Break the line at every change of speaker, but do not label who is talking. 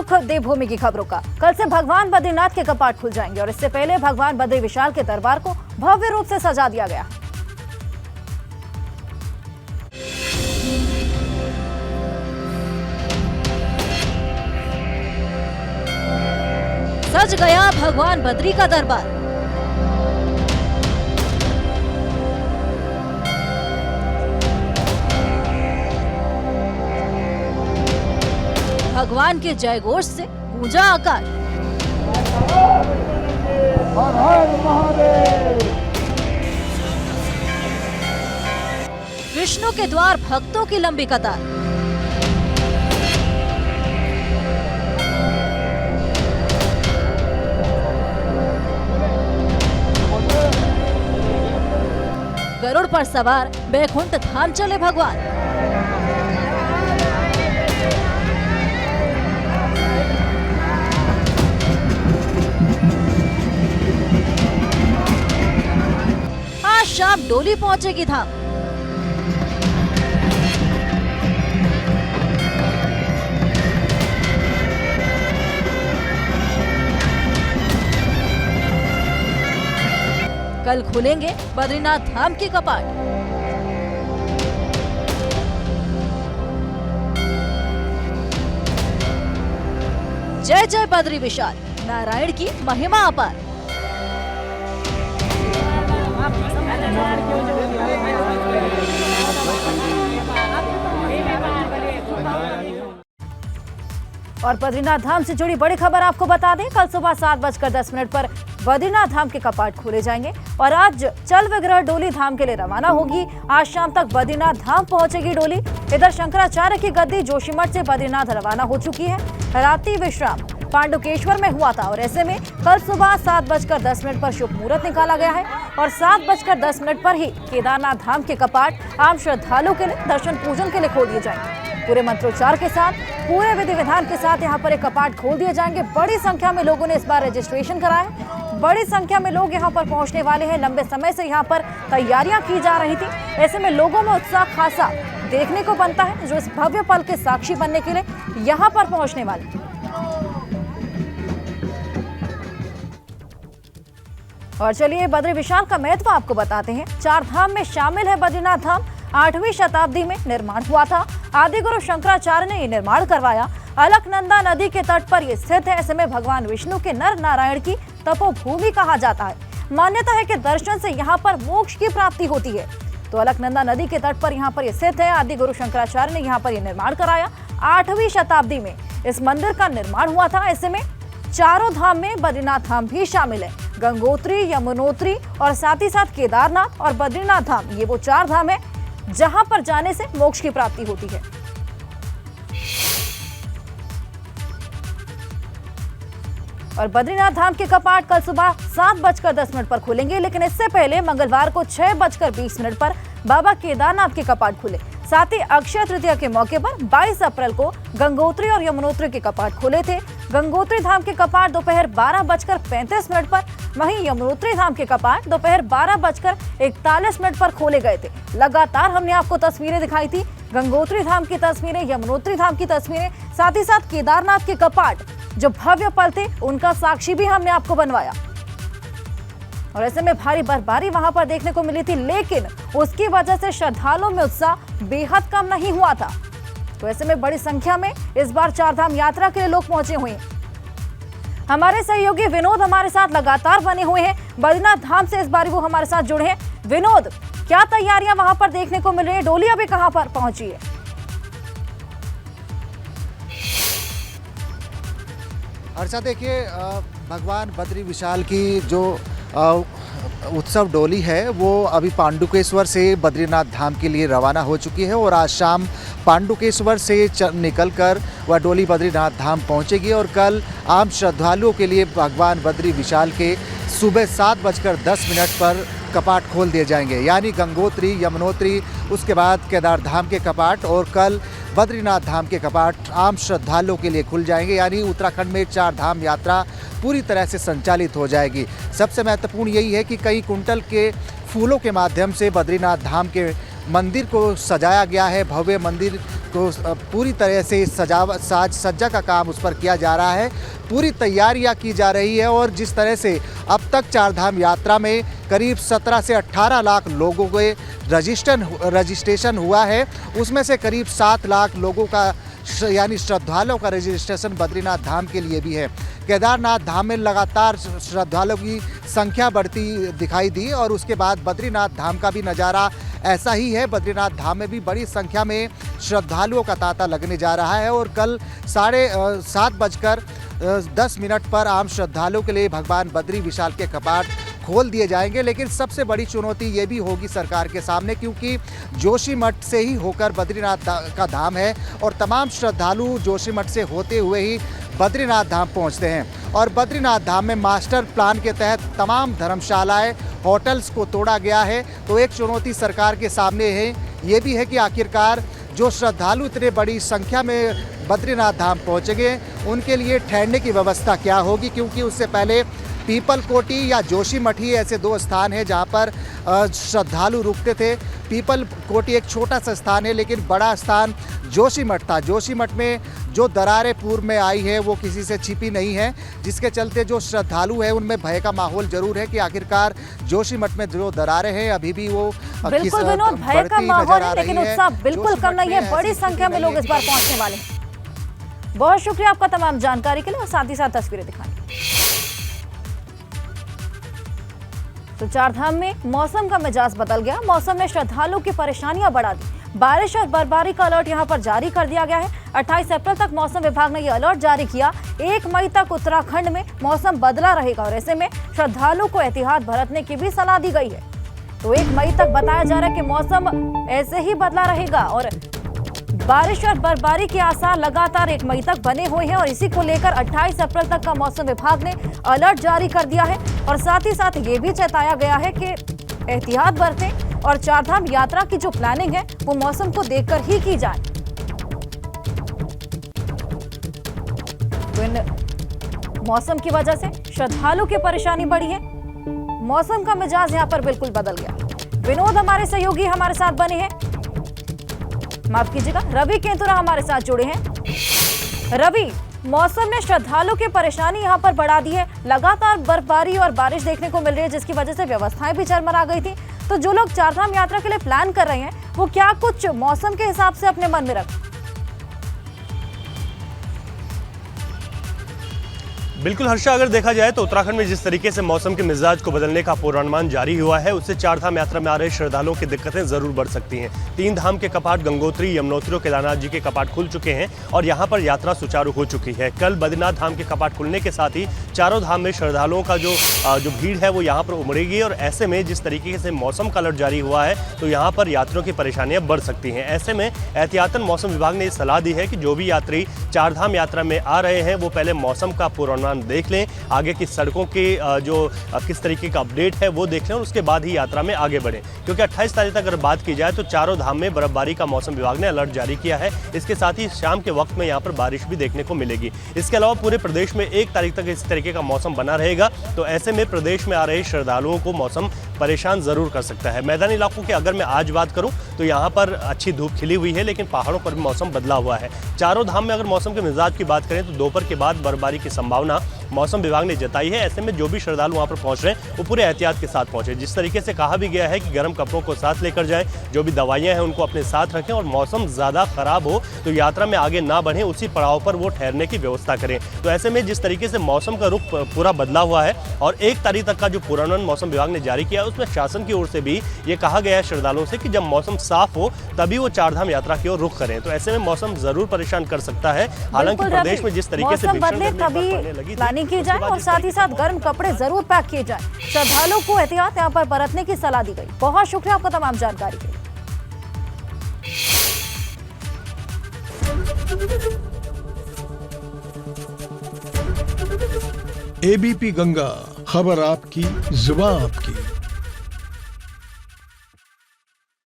रुख देवभूमि की खबरों का। कल से भगवान बद्रीनाथ के कपाट खुल जाएंगे और इससे पहले भगवान बद्री विशाल के दरबार को भव्य रूप से सजा दिया गया। सज गया भगवान बद्री का दरबार। भगवान के जयघोष से गूंजा आकाश। विष्णु के द्वार भक्तों की लंबी कतार। गरुड़ पर सवार बैकुंठ धाम चले भगवान। आज शाम डोली पहुंचेगी धाम। कल खुलेंगे बद्रीनाथ धाम के कपाट। जय जय बद्री विशाल, नारायण की महिमा अपार। और बद्रीनाथ धाम से जुड़ी बड़ी खबर आपको बता दें, कल सुबह 7:10 पर बद्रीनाथ धाम के कपाट खोले जाएंगे और आज चल विग्रह डोली धाम के लिए रवाना होगी। आज शाम तक बद्रीनाथ धाम पहुंचेगी डोली। इधर शंकराचार्य की गद्दी जोशीमठ से बद्रीनाथ रवाना हो चुकी है। रात्रि विश्राम पांडुकेश्वर में हुआ था और ऐसे में कल सुबह 7:10 पर शुभ मुहूर्त निकाला गया है और 7:10 पर ही केदारनाथ धाम के कपाट आम श्रद्धालुओं के लिए दर्शन पूजन के लिए खोल दिए जाएंगे। पूरे मंत्रोच्चार के साथ, पूरे विधि विधान के साथ यहाँ पर एक कपाट खोल दिए जाएंगे। बड़ी संख्या में लोगों ने इस बार रजिस्ट्रेशन कराया है। बड़ी संख्या में लोग यहाँ पर पहुँचने वाले हैं। लंबे समय से यहाँ पर तैयारियां की जा रही थी। ऐसे में लोगों में उत्साह खासा देखने को बनता है, जो इस भव्य पल के साक्षी बनने के लिए यहाँ पर पहुँचने वाले। और चलिए बद्री विशाल का महत्व आपको बताते हैं। 4 धाम में शामिल है बद्रीनाथ धाम। 8वीं शताब्दी में निर्माण हुआ था। आदि गुरु शंकराचार्य ने ये निर्माण करवाया। अलकनंदा नदी के तट पर यह स्थित है। ऐसे में भगवान विष्णु के नर नारायण की तपोभूमि कहा जाता है। मान्यता है कि दर्शन से यहाँ पर मोक्ष की प्राप्ति होती है। तो अलकनंदा नदी के तट पर यहाँ पर यह स्थित है। आदि गुरु शंकराचार्य ने यहाँ पर यह निर्माण कराया। 8वीं शताब्दी में इस मंदिर का निर्माण हुआ था। ऐसे में चारों धाम में बद्रीनाथ धाम भी शामिल है। गंगोत्री, यमुनोत्री और साथ ही साथ केदारनाथ और बद्रीनाथ धाम, ये वो 4 धाम है जहां पर जाने से मोक्ष की प्राप्ति होती है। और बद्रीनाथ धाम के कपाट कल सुबह 7:10 पर खुलेंगे, लेकिन इससे पहले मंगलवार को 6:20 पर बाबा केदारनाथ के कपाट खुले। साथ ही अक्षय तृतीया के मौके पर 22 अप्रैल को गंगोत्री और यमुनोत्री के कपाट खुले थे। गंगोत्री धाम के कपाट दोपहर 12:35 पर, वहीं यमुनोत्री धाम के कपाट दोपहर 12:41 पर खोले गए थे। लगातार हमने आपको तस्वीरें दिखाई थी, गंगोत्री धाम की तस्वीरें, यमुनोत्री धाम की तस्वीरें, साथ ही साथ केदारनाथ के कपाट जो भव्य पल थे उनका साक्षी भी हमने आपको बनवाया। और ऐसे में भारी बर्फबारी वहां पर देखने को मिली थी, लेकिन उसकी वजह से श्रद्धालुओं में उत्साह बेहद कम नहीं हुआ था। तो ऐसे में बड़ी संख्या में इस बार 4 धाम यात्रा के लिए लोग पहुंचे हुए हैं। हमारे सहयोगी विनोद हमारे साथ लगातार बने हुए हैं। बद्रीनाथ धाम से इस बार वो हमारे साथ जुड़े हैं। विनोद, क्या तैयारियां वहां पर देखने को मिल रही है? डोली अभी कहां पर पहुंची है?
हर्षा, देखिए, भगवान बद्री विशाल की जो उत्सव डोली है वो अभी पांडुकेश्वर से बद्रीनाथ धाम के लिए रवाना हो चुकी है और आज शाम पांडुकेश्वर से निकलकर वह डोली बद्रीनाथ धाम पहुंचेगी और कल आम श्रद्धालुओं के लिए भगवान बद्री विशाल के सुबह 7:10 पर कपाट खोल दिए जाएंगे, यानी गंगोत्री, यमुनोत्री, उसके बाद केदार धाम के कपाट और कल बद्रीनाथ धाम के कपाट आम श्रद्धालुओं के लिए खुल जाएंगे। यानी उत्तराखंड में 4 धाम यात्रा पूरी तरह से संचालित हो जाएगी। सबसे महत्वपूर्ण यही है कि कई कुंटल के फूलों के माध्यम से बद्रीनाथ धाम के मंदिर को सजाया गया है। भव्य मंदिर को पूरी तरह से साज सज्जा का काम उस पर किया जा रहा है, पूरी तैयारियां की जा रही है। और जिस तरह से अब तक चारधाम यात्रा में करीब 17 से 18 लाख लोगों के रजिस्ट्रेशन हुआ है, उसमें से करीब 7 लाख लोगों का यानी श्रद्धालुओं का रजिस्ट्रेशन बद्रीनाथ धाम के लिए भी है। केदारनाथ धाम में लगातार श्रद्धालुओं की संख्या बढ़ती दिखाई दी और उसके बाद बद्रीनाथ धाम का भी नज़ारा ऐसा ही है। बद्रीनाथ धाम में भी बड़ी संख्या में श्रद्धालुओं का तांता लगने जा रहा है और कल 7:10 पर आम श्रद्धालुओं के लिए भगवान बद्री विशाल के कपाट खोल दिए जाएंगे। लेकिन सबसे बड़ी चुनौती ये भी होगी सरकार के सामने, क्योंकि जोशीमठ से ही होकर बद्रीनाथ का धाम है और तमाम श्रद्धालु जोशीमठ से होते हुए ही बद्रीनाथ धाम पहुंचते हैं। और बद्रीनाथ धाम में मास्टर प्लान के तहत तमाम धर्मशालाएं, होटल्स को तोड़ा गया है। तो एक चुनौती सरकार के सामने है, ये भी है कि आखिरकार जो श्रद्धालु इतने बड़ी संख्या में बद्रीनाथ धाम पहुंचेंगे उनके लिए ठहरने की व्यवस्था क्या होगी, क्योंकि उससे पहले पीपल कोटी या जोशीमठ ही ऐसे दो स्थान हैं जहां पर श्रद्धालु रुकते थे। पीपल कोटी एक छोटा सा स्थान है, लेकिन बड़ा स्थान जोशीमठ था। जोशीमठ में जो दरारें पूर्व में आई है वो किसी से छिपी नहीं है, जिसके चलते जो श्रद्धालु है उनमें भय का माहौल जरूर है कि आखिरकार जोशीमठ में जो दरारें हैं अभी भी वो
बिल्कुल विनोद, भय का माहौल है, लेकिन उत्साह बिल्कुल कम नहीं है। बड़ी संख्या में लोग इस बार पहुंचने वाले हैं। बहुत शुक्रिया आपका तमाम जानकारी के लिए और साथ ही साथ तस्वीरें दिखाने। तो चारधाम में मौसम का मिजाज बदल गया। मौसम ने श्रद्धालुओं की परेशानियां बढ़ा दी। बारिश और बर्फबारी का अलर्ट यहां पर जारी कर दिया गया है। 28 अप्रैल तक मौसम विभाग ने यह अलर्ट जारी किया। 1 मई तक उत्तराखंड में मौसम बदला रहेगा और ऐसे में श्रद्धालुओं को एहतियात बरतने की भी सलाह दी गई है। तो 1 मई तक बताया जा रहा है कि मौसम ऐसे ही बदला रहेगा और बारिश और बर्फबारी के आसार लगातार 1 मई तक बने हुए हैं और इसी को लेकर 28 अप्रैल तक का मौसम विभाग ने अलर्ट जारी कर दिया है। और साथ ही साथ ये भी चेताया गया है कि एहतियात बरतें और चारधाम यात्रा की जो प्लानिंग है वो मौसम को देखकर ही की जाए। तो इन मौसम की वजह से श्रद्धालु की परेशानी बढ़ी है। मौसम का मिजाज यहाँ पर बिल्कुल बदल गया। विनोद हमारे सहयोगी हमारे साथ बने हैं, माफ कीजिएगा, रवि केंतुरा हमारे साथ जुड़े हैं। रवि, मौसम ने श्रद्धालुओं की परेशानी यहां पर बढ़ा दी है। लगातार बर्फबारी और बारिश देखने को मिल रही है, जिसकी वजह से व्यवस्थाएं भी चरमरा गई थी। तो जो लोग चारधाम यात्रा के लिए प्लान कर रहे हैं वो क्या कुछ मौसम के हिसाब से अपने मन में रखें?
बिल्कुल हर्षा, अगर देखा जाए तो उत्तराखंड में जिस तरीके से मौसम के मिजाज को बदलने का पूर्वानुमान जारी हुआ है, उससे चारधाम यात्रा में आ रहे श्रद्धालुओं की दिक्कतें जरूर बढ़ सकती हैं। 3 धाम के कपाट गंगोत्री, यमुनोत्री और केदारनाथ जी के कपाट खुल चुके हैं और यहां पर यात्रा सुचारू हो चुकी है। कल बद्रीनाथ धाम के कपाट खुलने के साथ ही चारों धाम में श्रद्धालुओं का जो भीड़ है वो यहाँ पर उमड़ेगी और ऐसे में जिस तरीके से मौसम का अलर्ट जारी हुआ है तो यहाँ पर यात्रियों की परेशानियां बढ़ सकती हैं। ऐसे में एहतियातन मौसम विभाग ने सलाह दी है कि जो भी यात्री चारधाम यात्रा में आ रहे हैं वो पहले मौसम का पूर्वानुमान देख लें, आगे की सड़कों के जो किस तरीके का अपडेट है वो देख लें और उसके बाद ही यात्रा में आगे बढ़ें। क्योंकि 28 तारीख तक अगर बात की जाए तो चारों धाम में बर्फबारी का मौसम विभाग ने अलर्ट जारी किया है। इसके साथ ही शाम के वक्त में यहाँ पर बारिश भी देखने को मिलेगी। इसके अलावा पूरे प्रदेश में 1 तारीख तक इस तरीके का मौसम बना रहेगा। तो ऐसे में प्रदेश में आ रहे श्रद्धालुओं को मौसम परेशान जरूर कर सकता है। मैदानी इलाकों की अगर मैं आज बात करूं तो यहाँ पर अच्छी धूप खिली हुई है, लेकिन पहाड़ों पर भी मौसम बदला हुआ है। चारों धाम में अगर मौसम के मिजाज की बात करें तो दोपहर के बाद बर्फबारी की संभावना मौसम विभाग ने जताई है। ऐसे में जो भी श्रद्धालु वहाँ पर पहुँच रहे हैं वो पूरे एहतियात के साथ पहुँचे। जिस तरीके से कहा भी गया है कि गर्म कपड़ों को साथ लेकर जाएं, जो भी दवाइयाँ हैं उनको अपने साथ रखें और मौसम ज़्यादा खराब हो तो यात्रा में आगे ना बढ़ें, उसी पड़ाव पर वो ठहरने की व्यवस्था करें। तो ऐसे में जिस तरीके से मौसम का रुख पूरा बदला हुआ है और 1 तारीख तक का जो पूर्वानुमान मौसम विभाग ने जारी किया है उसमें शासन की ओर से भी ये कहा गया है श्रद्धालुओं से कि जब मौसम साफ हो तभी वो चारधाम यात्रा की ओर रुख करें। तो ऐसे में मौसम जरूर परेशान कर सकता है। हालांकि प्रदेश में जिस तरीके से
प्लानिंग की जाए और साथ ही साथ गर्म कपड़े जरूर पैक किए जाएं। श्रद्धालुओं को एहतियात यहाँ पर बरतने की सलाह दी गई। बहुत शुक्रिया आपको तमाम जानकारी के
लिए। एबीपी गंगा, खबर आपकी, जुबान आपकी।